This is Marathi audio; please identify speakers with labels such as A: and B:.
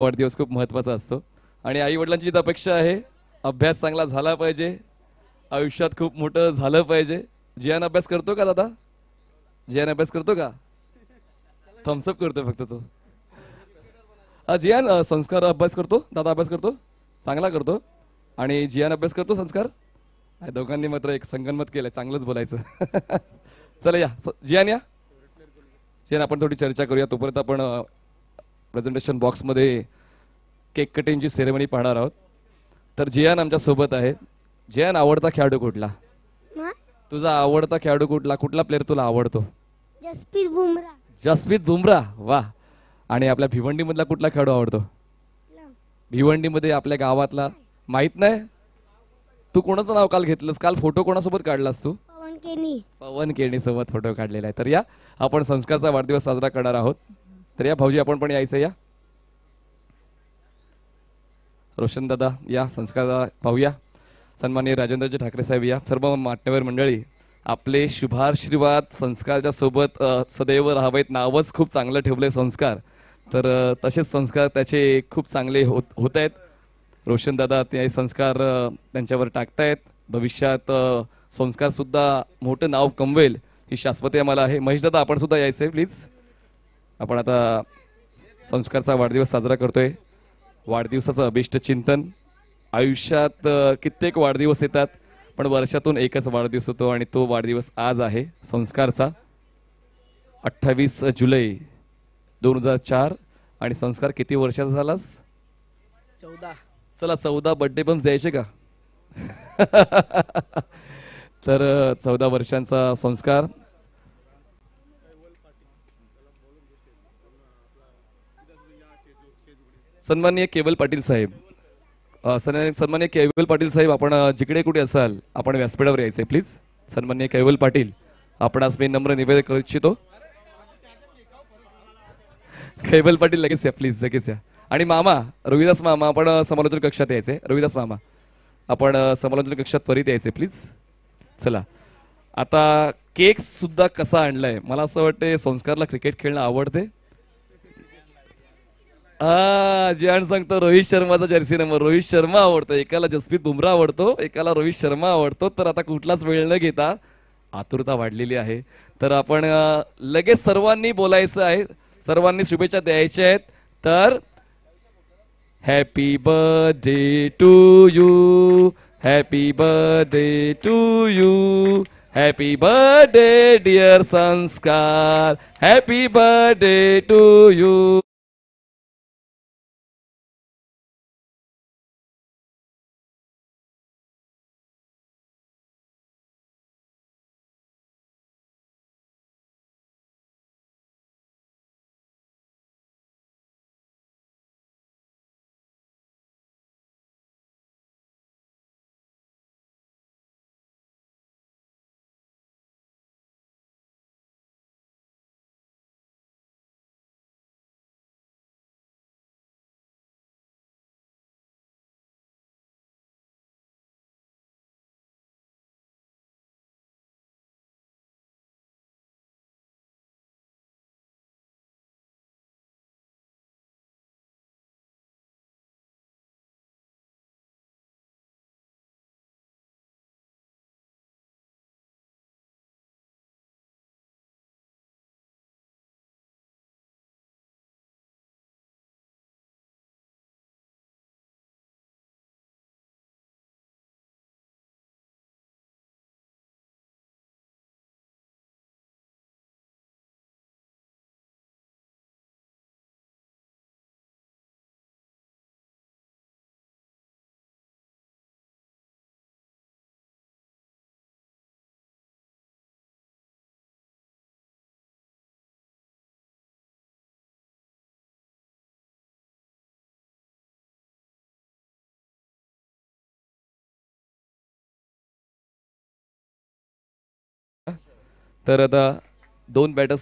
A: वाढदिवस खूप महत्त्वाचा असतो आणि आई वडिलांची तर अपेक्षा आहे अभ्यास चांगला झाला पाहिजे, आयुष्यात खूप मोठं झालं पाहिजे. जियान अभ्यास करतो का दादा? जियान अभ्यास करतो का? थम्सअप करतो फक्त तो. जियान संस्कार अभ्यास करतो, दादा अभ्यास करतो, चांगला करतो. आणि जियान अभ्यास करतो संस्कार. दोघांनी मात्र एक संगनमत केलंय, चांगलंच बोलायचं. चला या जियान या. जियान आपण थोडी चर्चा करूया, तोपर्यंत आपण प्रेझेंटेशन बॉक्समध्ये केक कटिंगची सेरेमनी पाहणार आहोत. तर जियान आमच्या सोबत आहे. जियान, आवडता खेळाडू कुठला?
B: मा?
A: तुझा आवडता खेळाडू कुठला? कुठला प्लेअर तुला आवडतो?
B: जसप्रीत बुमराह.
A: जसप्रीत बुमराह, वा. आणि आपल्या भिवंडी मधला कुठला खेळाडू आवडतो? भिवंडी मध्ये आपल्या गावातला माहित नाही? तू कोणाचं नाव काल घेतलंस? काल फोटो कोणासोबत काढलास तू?
B: पवन केनी.
A: पवन केणी सोबत फोटो काढलेला आहे. तर या, आपण संस्कारचा वाढदिवस साजरा करणार आहोत. तर या भाऊजी, आपण पण यायचं. या रोशन दादा, या संस्कार पाहूया. सन्माननीय राजेंद्रजी ठाकरे साहेब, या सर्व मान्यवर मंडळी. आपले शुभाशीर्वाद संस्कारच्या सोबत सदैव राहावेत. नावच खूप चांगलं ठेवलंय संस्कार, तर तसेच संस्कार त्याचे खूप चांगले होत आहेत. रोशन दादा ते संस्कार त्यांच्यावर टाकतायत. भविष्यात संस्कार सुद्धा मोठं नाव कमवेल ही शाश्वती आम्हाला आहे. महेश दादा, आपण सुद्धा यायचंय प्लीज. आपण आता संस्कारचा वाढदिवस साजरा करतोय. वाढदिवसाचं अभिष्ट चिंतन. आयुष्यात कित्येक वाढदिवस येतात, पण वर्षातून एकच वाढदिवस होतो आणि तो वाढदिवस आज आहे संस्कारचा. 28 जुलै 2004. आणि संस्कार किती वर्षाचा झालास?
C: 14.
A: चला 14 बर्थडे बम्स द्यायचे का? तर 14 वर्षांचा संस्कार. सन्माननीय केवल पाटील साहेब, सन्माननीय केवल पाटील साहेब, आपण जिकडे कुठे असाल आपण व्यासपीठावर यायचंय प्लीज. सन्माननीय केवल पाटील, आपणास मी नम्र निवेदन करू इच्छितो. केवल पाटील लगेच या प्लीज, लगेच या. आणि मामा रविदास मामा, आपण समालोचन कक्षात यायचे. रविदास मामा, आपण समालोचन कक्षात त्वरित यायचे प्लीज. चला, आता केक सुद्धा कसा आणलाय. मला असं वाटतं संस्कारला क्रिकेट खेळणं आवडते. जियान सांगतो रोहित शर्माचा जर्सी नंबर. रोहित शर्मा आवडतो, एकाला जसप्रीत बुमराह आवडतो, एकाला रोहित शर्मा आवडतो. तर आता कुठलाच वेळ न घेता आतुरता वाढलेली आहे, तर आपण लगेच सर्वांनी बोलायचं आहे, सर्वांनी शुभेच्छा द्यायच्या आहेत. तर happy birthday to you, happy birthday to you, happy birthday dear Sanskar, happy birthday to you. तर आता 2 बॅटर्स